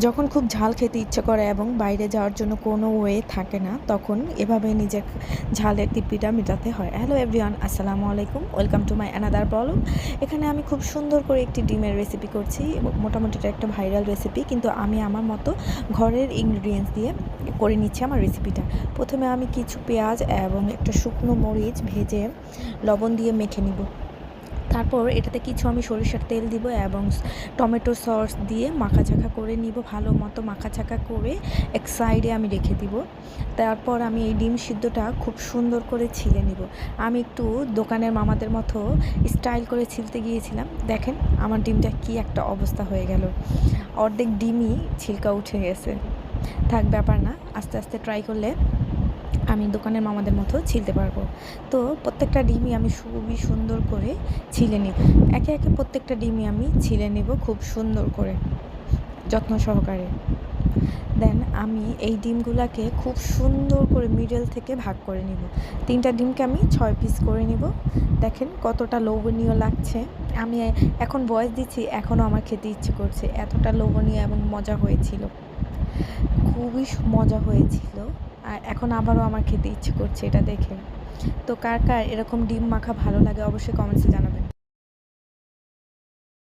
যখন খুব ঝাল খেতে ইচ্ছে করে এবং বাইরে যাওয়ার জন্য কোনো ওয়ে থাকে না, তখন এভাবেই নিজের ঝালের তৃপ্তিটা মেটাতে হয়। হ্যালো এভরিওয়ান, আসসালামু আলাইকুম, welcome to my another blog. এখানে আমি খুব সুন্দর করে একটি ডিমের রেসিপি করছি এবং মোটামুটি এটা একটা ভাইরাল রেসিপি, কিন্তু আমি আমার মতো ঘরের ইনগ্রিডিয়েন্টস দিয়ে করে নিচ্ছি আমার রেসিপিটা। প্রথমে আমি কিছু পেঁয়াজ এবং একটা শুকনো মরিচ ভেজে লবণ দিয়ে মেখে নিব। তারপর এটাতে কিছু আমি সরিষার তেল দিব এবং টমেটো সস দিয়ে মাখাচাখা করে নিব, ভালো মতো মাখাচাখা করে এক সাইডে আমি রেখে দিব। তারপর আমি এই ডিম সিদ্ধটা খুব সুন্দর করে ছিলে নিব। আমি একটু দোকানের মামাদের মতো স্টাইল করে ছিলতে গিয়েছিলাম। দেখেন আমার ডিমটা কি একটা অবস্থা হয়ে গেল, অর্ধেক ডিমই ছিলকা উঠে গেছে। থাক, ব্যাপার না, আস্তে আস্তে ট্রাই করলে আমি দোকানের মামাদের মতো ছিলতে পারবো। তো প্রত্যেকটা ডিমই আমি খুবই সুন্দর করে ছিলে নিব। একে একে প্রত্যেকটা ডিমই আমি ছিলে নেব খুব সুন্দর করে, যত্ন সহকারে। দেন আমি এই ডিমগুলোকে খুব সুন্দর করে মিডল থেকে ভাগ করে নিব। 3টা ডিমকে আমি 6 পিস করে নিব। দেখেন কতটা লোভনীয় লাগছে। আমি এখন ভয়েস দিচ্ছি, এখনও আমার খেতে ইচ্ছে করছে, এতটা লোভনীয় এবং মজা হয়েছিল, খুবই মজা হয়েছিল। আর এখন আবারও আমার খেতে ইচ্ছে করছে এটা দেখে। তো কার কার এরকম ডিম মাখা ভালো লাগে অবশ্যই কমেন্টসে জানাবেন।